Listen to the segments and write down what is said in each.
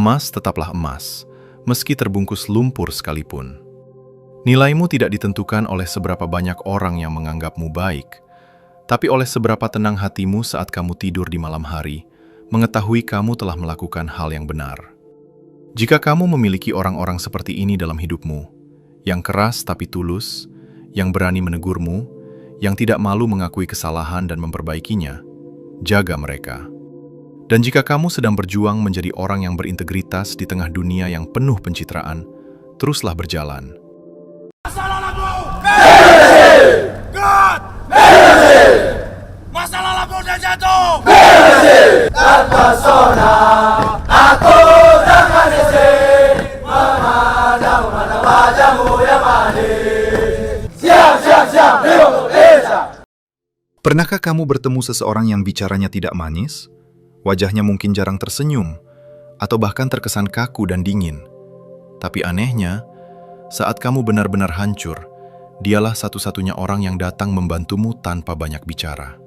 Emas tetaplah emas, meski terbungkus lumpur sekalipun. Nilaimu tidak ditentukan oleh seberapa banyak orang yang menganggapmu baik, tapi oleh seberapa tenang hatimu saat kamu tidur di malam hari, mengetahui kamu telah melakukan hal yang benar. Jika kamu memiliki orang-orang seperti ini dalam hidupmu, yang keras tapi tulus, yang berani menegurmu, yang tidak malu mengakui kesalahan dan memperbaikinya, jaga mereka. Dan jika kamu sedang berjuang menjadi orang yang berintegritas di tengah dunia yang penuh pencitraan, teruslah berjalan. Masalah lagu! God! Masalah lagu udah jatuh! Terpesona, aku dengan istri, memandang wajahmu yang manis. Siap, Indonesia! Pernahkah kamu bertemu seseorang yang bicaranya tidak manis? Wajahnya mungkin jarang tersenyum, atau bahkan terkesan kaku dan dingin. Tapi anehnya, saat kamu benar-benar hancur, dialah satu-satunya orang yang datang membantumu tanpa banyak bicara.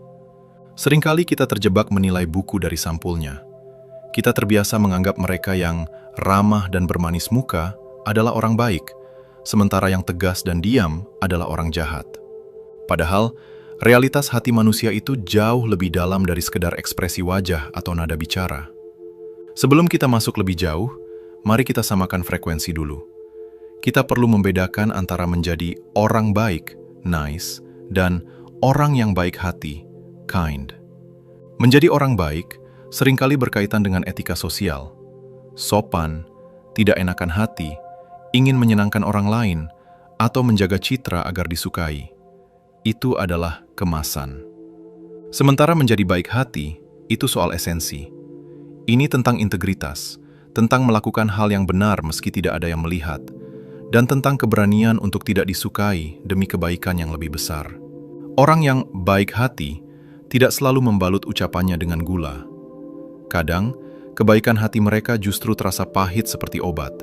Seringkali kita terjebak menilai buku dari sampulnya. Kita terbiasa menganggap mereka yang ramah dan bermanis muka adalah orang baik, sementara yang tegas dan diam adalah orang jahat. Padahal, realitas hati manusia itu jauh lebih dalam dari sekedar ekspresi wajah atau nada bicara. Sebelum kita masuk lebih jauh, mari kita samakan frekuensi dulu. Kita perlu membedakan antara menjadi orang baik, nice, dan orang yang baik hati, kind. Menjadi orang baik seringkali berkaitan dengan etika sosial, sopan, tidak enakan hati, ingin menyenangkan orang lain, atau menjaga citra agar disukai. Itu adalah kemasan. Sementara menjadi baik hati, itu soal esensi. Ini tentang integritas, tentang melakukan hal yang benar meski tidak ada yang melihat, dan tentang keberanian untuk tidak disukai demi kebaikan yang lebih besar. Orang yang baik hati tidak selalu membalut ucapannya dengan gula. Kadang, kebaikan hati mereka justru terasa pahit seperti obat,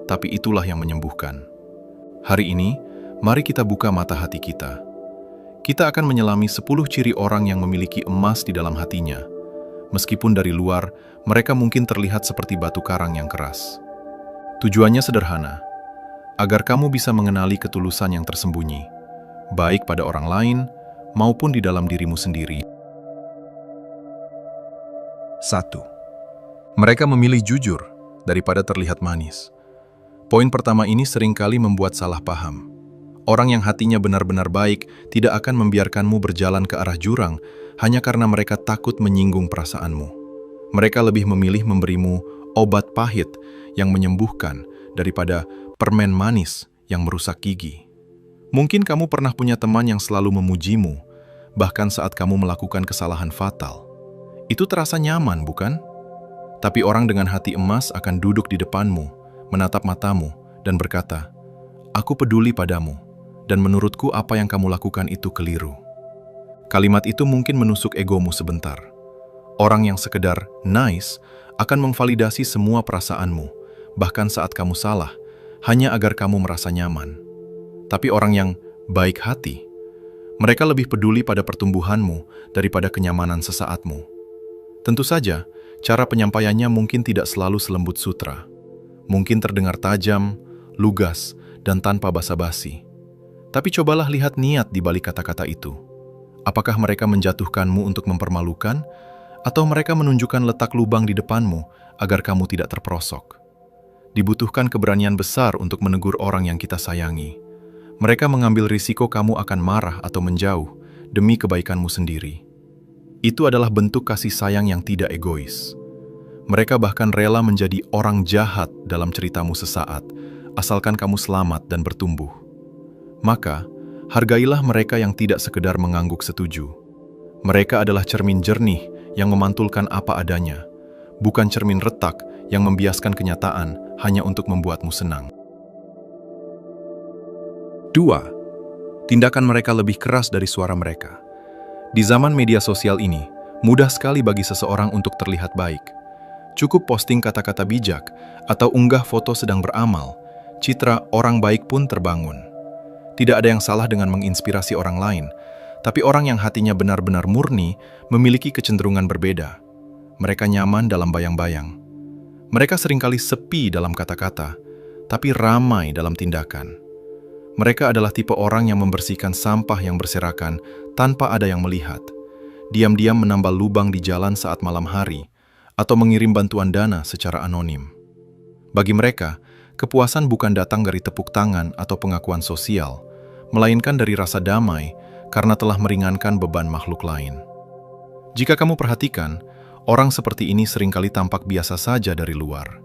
tapi itulah yang menyembuhkan. Hari ini, mari kita buka mata hati kita. Kita akan menyelami 10 ciri orang yang memiliki emas di dalam hatinya. Meskipun dari luar, mereka mungkin terlihat seperti batu karang yang keras. Tujuannya sederhana, agar kamu bisa mengenali ketulusan yang tersembunyi, baik pada orang lain maupun di dalam dirimu sendiri. 1. Mereka memilih jujur daripada terlihat manis. Poin pertama ini seringkali membuat salah paham. Orang yang hatinya benar-benar baik tidak akan membiarkanmu berjalan ke arah jurang hanya karena mereka takut menyinggung perasaanmu. Mereka lebih memilih memberimu obat pahit yang menyembuhkan daripada permen manis yang merusak gigi. Mungkin kamu pernah punya teman yang selalu memujimu, bahkan saat kamu melakukan kesalahan fatal. Itu terasa nyaman, bukan? Tapi orang dengan hati emas akan duduk di depanmu, menatap matamu, dan berkata, "Aku peduli padamu. Dan menurutku apa yang kamu lakukan itu keliru." Kalimat itu mungkin menusuk egomu sebentar. Orang yang sekedar nice akan memvalidasi semua perasaanmu, bahkan saat kamu salah, hanya agar kamu merasa nyaman. Tapi orang yang baik hati, mereka lebih peduli pada pertumbuhanmu daripada kenyamanan sesaatmu. Tentu saja, cara penyampaiannya mungkin tidak selalu selembut sutra. Mungkin terdengar tajam, lugas, dan tanpa basa-basi. Tapi cobalah lihat niat di balik kata-kata itu. Apakah mereka menjatuhkanmu untuk mempermalukan, atau mereka menunjukkan letak lubang di depanmu agar kamu tidak terperosok? Dibutuhkan keberanian besar untuk menegur orang yang kita sayangi. Mereka mengambil risiko kamu akan marah atau menjauh demi kebaikanmu sendiri. Itu adalah bentuk kasih sayang yang tidak egois. Mereka bahkan rela menjadi orang jahat dalam ceritamu sesaat, asalkan kamu selamat dan bertumbuh. Maka, hargailah mereka yang tidak sekedar mengangguk setuju. Mereka adalah cermin jernih yang memantulkan apa adanya, bukan cermin retak yang membiaskan kenyataan hanya untuk membuatmu senang. 2. Tindakan mereka lebih keras dari suara mereka. Di zaman media sosial ini, mudah sekali bagi seseorang untuk terlihat baik. Cukup posting kata-kata bijak atau unggah foto sedang beramal, citra orang baik pun terbangun. Tidak ada yang salah dengan menginspirasi orang lain, tapi orang yang hatinya benar-benar murni memiliki kecenderungan berbeda. Mereka nyaman dalam bayang-bayang. Mereka seringkali sepi dalam kata-kata, tapi ramai dalam tindakan. Mereka adalah tipe orang yang membersihkan sampah yang berserakan tanpa ada yang melihat, diam-diam menambal lubang di jalan saat malam hari, atau mengirim bantuan dana secara anonim. Bagi mereka, kepuasan bukan datang dari tepuk tangan atau pengakuan sosial, melainkan dari rasa damai karena telah meringankan beban makhluk lain. Jika kamu perhatikan, orang seperti ini seringkali tampak biasa saja dari luar.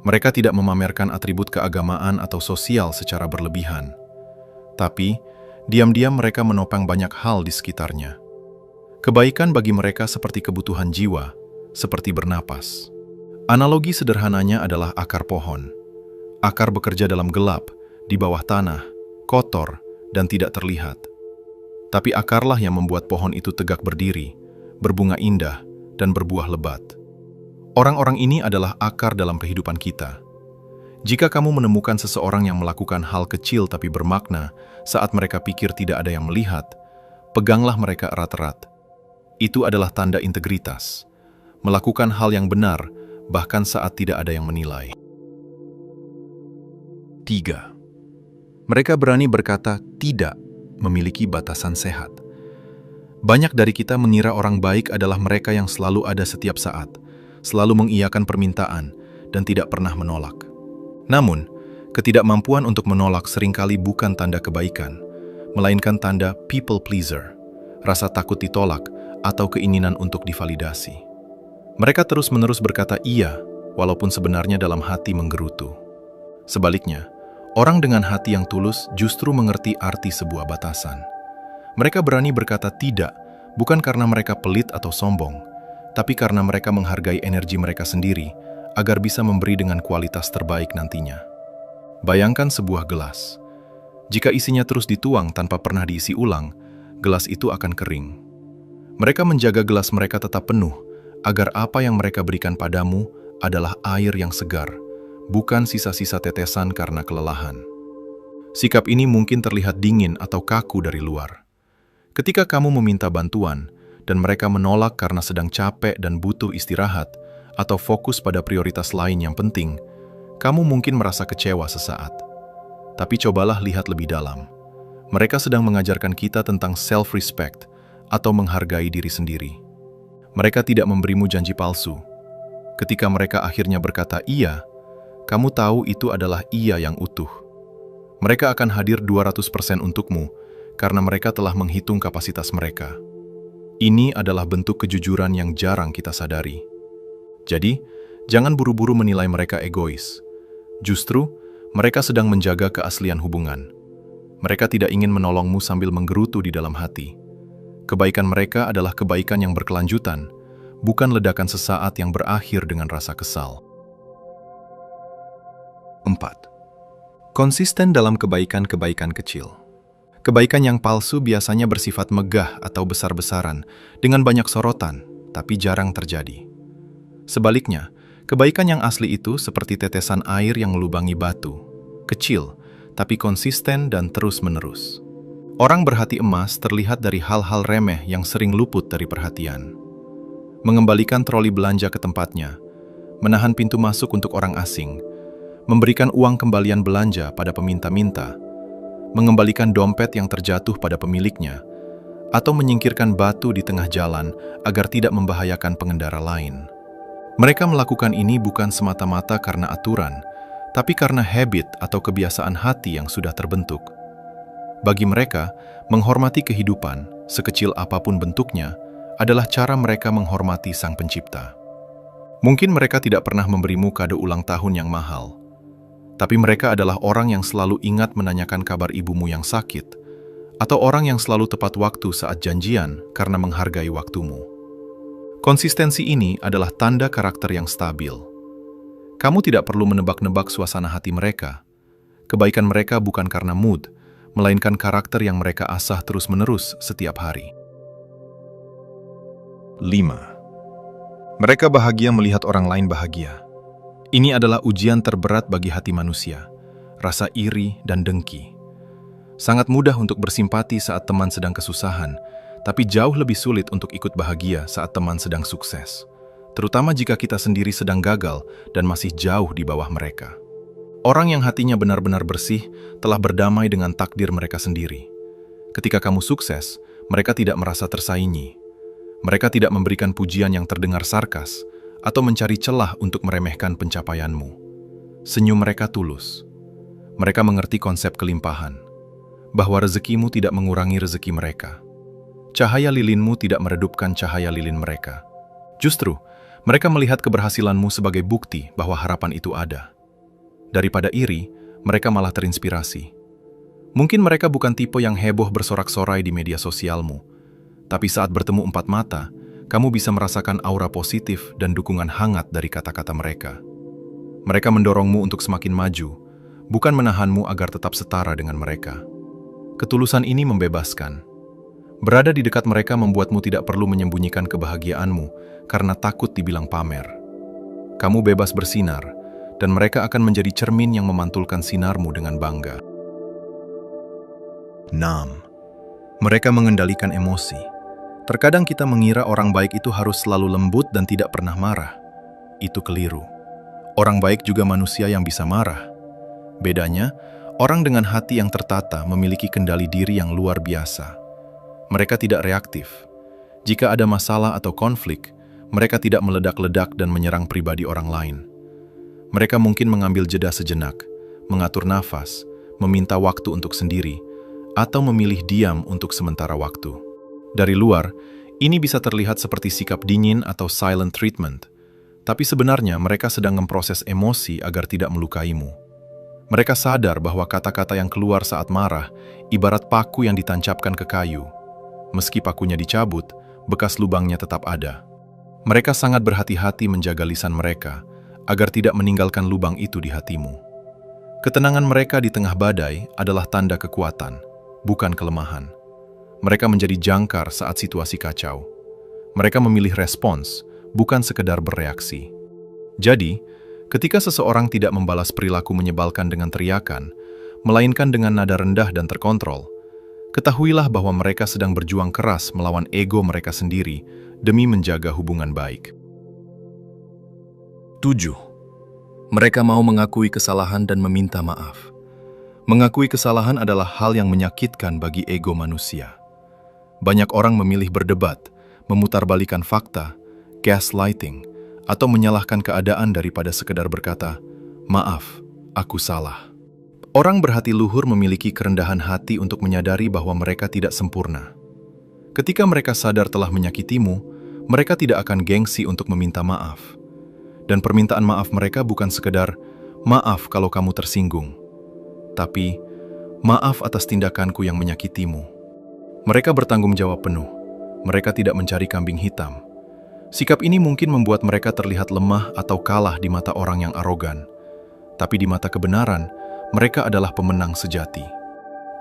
Mereka tidak memamerkan atribut keagamaan atau sosial secara berlebihan. Tapi, diam-diam mereka menopang banyak hal di sekitarnya. Kebaikan bagi mereka seperti kebutuhan jiwa, seperti bernapas. Analogi sederhananya adalah akar pohon. Akar bekerja dalam gelap, di bawah tanah, kotor, dan tidak terlihat. Tapi akarlah yang membuat pohon itu tegak berdiri, berbunga indah, dan berbuah lebat. Orang-orang ini adalah akar dalam kehidupan kita. Jika kamu menemukan seseorang yang melakukan hal kecil tapi bermakna saat mereka pikir tidak ada yang melihat, peganglah mereka erat-erat. Itu adalah tanda integritas. Melakukan hal yang benar, bahkan saat tidak ada yang menilai. 3. Mereka berani berkata tidak memiliki batasan sehat. Banyak dari kita mengira orang baik adalah mereka yang selalu ada setiap saat, selalu mengiyakan permintaan, dan tidak pernah menolak. Namun, ketidakmampuan untuk menolak seringkali bukan tanda kebaikan, melainkan tanda people pleaser, rasa takut ditolak, atau keinginan untuk divalidasi. Mereka terus-menerus berkata iya, walaupun sebenarnya dalam hati menggerutu. Sebaliknya, orang dengan hati yang tulus justru mengerti arti sebuah batasan. Mereka berani berkata tidak, bukan karena mereka pelit atau sombong, tapi karena mereka menghargai energi mereka sendiri agar bisa memberi dengan kualitas terbaik nantinya. Bayangkan sebuah gelas. Jika isinya terus dituang tanpa pernah diisi ulang, gelas itu akan kering. Mereka menjaga gelas mereka tetap penuh, agar apa yang mereka berikan padamu adalah air yang segar, bukan sisa-sisa tetesan karena kelelahan. Sikap ini mungkin terlihat dingin atau kaku dari luar. Ketika kamu meminta bantuan, dan mereka menolak karena sedang capek dan butuh istirahat, atau fokus pada prioritas lain yang penting, kamu mungkin merasa kecewa sesaat. Tapi cobalah lihat lebih dalam. Mereka sedang mengajarkan kita tentang self-respect, atau menghargai diri sendiri. Mereka tidak memberimu janji palsu. Ketika mereka akhirnya berkata iya, kamu tahu itu adalah iya yang utuh. Mereka akan hadir 200% untukmu, karena mereka telah menghitung kapasitas mereka. Ini adalah bentuk kejujuran yang jarang kita sadari. Jadi, jangan buru-buru menilai mereka egois. Justru, mereka sedang menjaga keaslian hubungan. Mereka tidak ingin menolongmu sambil menggerutu di dalam hati. Kebaikan mereka adalah kebaikan yang berkelanjutan, bukan ledakan sesaat yang berakhir dengan rasa kesal. 4. Konsisten dalam kebaikan-kebaikan kecil. Kebaikan yang palsu biasanya bersifat megah atau besar-besaran, dengan banyak sorotan, tapi jarang terjadi. Sebaliknya, kebaikan yang asli itu seperti tetesan air yang melubangi batu, kecil, tapi konsisten dan terus-menerus. Orang berhati emas terlihat dari hal-hal remeh yang sering luput dari perhatian. Mengembalikan troli belanja ke tempatnya, menahan pintu masuk untuk orang asing, memberikan uang kembalian belanja pada peminta-minta, mengembalikan dompet yang terjatuh pada pemiliknya, atau menyingkirkan batu di tengah jalan agar tidak membahayakan pengendara lain. Mereka melakukan ini bukan semata-mata karena aturan, tapi karena habit atau kebiasaan hati yang sudah terbentuk. Bagi mereka, menghormati kehidupan, sekecil apapun bentuknya, adalah cara mereka menghormati Sang Pencipta. Mungkin mereka tidak pernah memberimu kado ulang tahun yang mahal, tapi mereka adalah orang yang selalu ingat menanyakan kabar ibumu yang sakit, atau orang yang selalu tepat waktu saat janjian karena menghargai waktumu. Konsistensi ini adalah tanda karakter yang stabil. Kamu tidak perlu menebak-nebak suasana hati mereka. Kebaikan mereka bukan karena mood, melainkan karakter yang mereka asah terus-menerus setiap hari. 5. Mereka bahagia melihat orang lain bahagia. Ini adalah ujian terberat bagi hati manusia, rasa iri dan dengki. Sangat mudah untuk bersimpati saat teman sedang kesusahan, tapi jauh lebih sulit untuk ikut bahagia saat teman sedang sukses. terutama jika kita sendiri sedang gagal dan masih jauh di bawah mereka. Orang yang hatinya benar-benar bersih telah berdamai dengan takdir mereka sendiri. Ketika kamu sukses, mereka tidak merasa tersaingi. Mereka tidak memberikan pujian yang terdengar sarkas atau mencari celah untuk meremehkan pencapaianmu. Senyum mereka tulus. Mereka mengerti konsep kelimpahan, bahwa rezekimu tidak mengurangi rezeki mereka. Cahaya lilinmu tidak meredupkan cahaya lilin mereka. Justru, mereka melihat keberhasilanmu sebagai bukti bahwa harapan itu ada. Daripada iri, mereka malah terinspirasi. Mungkin mereka bukan tipe yang heboh bersorak-sorai di media sosialmu, tapi saat bertemu empat mata, kamu bisa merasakan aura positif dan dukungan hangat dari kata-kata mereka. Mereka mendorongmu untuk semakin maju, bukan menahanmu agar tetap setara dengan mereka. Ketulusan ini membebaskan. Berada di dekat mereka membuatmu tidak perlu menyembunyikan kebahagiaanmu karena takut dibilang pamer. Kamu bebas bersinar, dan mereka akan menjadi cermin yang memantulkan sinarmu dengan bangga. 6. Mereka mengendalikan emosi. Terkadang kita mengira orang baik itu harus selalu lembut dan tidak pernah marah. Itu keliru. Orang baik juga manusia yang bisa marah. Bedanya, orang dengan hati yang tertata memiliki kendali diri yang luar biasa. Mereka tidak reaktif. Jika ada masalah atau konflik, mereka tidak meledak-ledak dan menyerang pribadi orang lain. Mereka mungkin mengambil jeda sejenak, mengatur nafas, meminta waktu untuk sendiri, atau memilih diam untuk sementara waktu. Dari luar, ini bisa terlihat seperti sikap dingin atau silent treatment, tapi sebenarnya mereka sedang memproses emosi agar tidak melukaimu. Mereka sadar bahwa kata-kata yang keluar saat marah ibarat paku yang ditancapkan ke kayu. Meski pakunya dicabut, bekas lubangnya tetap ada. Mereka sangat berhati-hati menjaga lisan mereka agar tidak meninggalkan lubang itu di hatimu. Ketenangan mereka di tengah badai adalah tanda kekuatan, bukan kelemahan. Mereka menjadi jangkar saat situasi kacau. Mereka memilih respons, bukan sekedar bereaksi. Jadi, ketika seseorang tidak membalas perilaku menyebalkan dengan teriakan, melainkan dengan nada rendah dan terkontrol, ketahuilah bahwa mereka sedang berjuang keras melawan ego mereka sendiri demi menjaga hubungan baik. 7. Mereka mau mengakui kesalahan dan meminta maaf. Mengakui kesalahan adalah hal yang menyakitkan bagi ego manusia. Banyak orang memilih berdebat, memutarbalikan fakta, gaslighting, atau menyalahkan keadaan daripada sekedar berkata, "Maaf, aku salah." Orang berhati luhur memiliki kerendahan hati untuk menyadari bahwa mereka tidak sempurna. Ketika mereka sadar telah menyakitimu, mereka tidak akan gengsi untuk meminta maaf. Dan permintaan maaf mereka bukan sekedar, "Maaf kalau kamu tersinggung," tapi, "Maaf atas tindakanku yang menyakitimu." Mereka bertanggung jawab penuh. Mereka tidak mencari kambing hitam. Sikap ini mungkin membuat mereka terlihat lemah atau kalah di mata orang yang arogan. Tapi di mata kebenaran, mereka adalah pemenang sejati.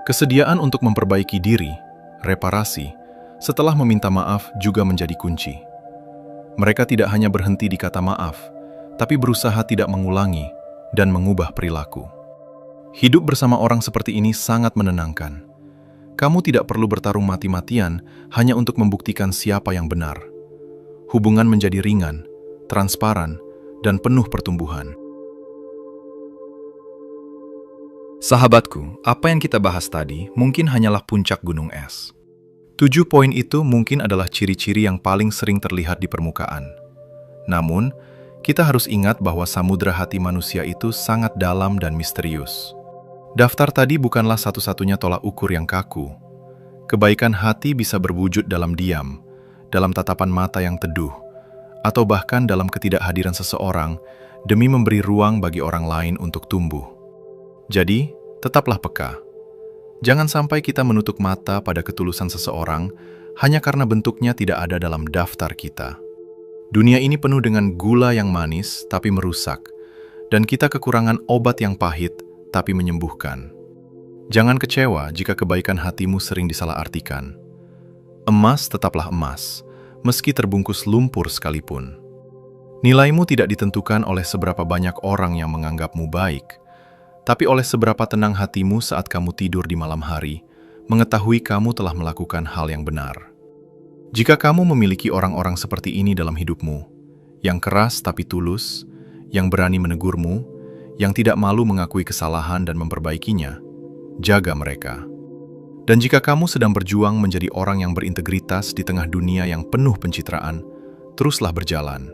Kesediaan untuk memperbaiki diri, reparasi, setelah meminta maaf juga menjadi kunci. Mereka tidak hanya berhenti di kata maaf, tapi berusaha tidak mengulangi dan mengubah perilaku. Hidup bersama orang seperti ini sangat menenangkan. Kamu tidak perlu bertarung mati-matian hanya untuk membuktikan siapa yang benar. Hubungan menjadi ringan, transparan, dan penuh pertumbuhan. Sahabatku, apa yang kita bahas tadi mungkin hanyalah puncak gunung es. 7 poin itu mungkin adalah ciri-ciri yang paling sering terlihat di permukaan. Namun, kita harus ingat bahwa samudera hati manusia itu sangat dalam dan misterius. Daftar tadi bukanlah satu-satunya tolak ukur yang kaku. Kebaikan hati bisa berwujud dalam diam, dalam tatapan mata yang teduh, atau bahkan dalam ketidakhadiran seseorang demi memberi ruang bagi orang lain untuk tumbuh. Jadi, tetaplah peka. Jangan sampai kita menutup mata pada ketulusan seseorang hanya karena bentuknya tidak ada dalam daftar kita. Dunia ini penuh dengan gula yang manis tapi merusak, dan kita kekurangan obat yang pahit tapi menyembuhkan. Jangan kecewa jika kebaikan hatimu sering disalahartikan. Emas tetaplah emas, meski terbungkus lumpur sekalipun. Nilaimu tidak ditentukan oleh seberapa banyak orang yang menganggapmu baik, tapi oleh seberapa tenang hatimu saat kamu tidur di malam hari, mengetahui kamu telah melakukan hal yang benar. Jika kamu memiliki orang-orang seperti ini dalam hidupmu, yang keras tapi tulus, yang berani menegurmu, yang tidak malu mengakui kesalahan dan memperbaikinya. Jaga mereka. Dan jika kamu sedang berjuang menjadi orang yang berintegritas di tengah dunia yang penuh pencitraan, teruslah berjalan.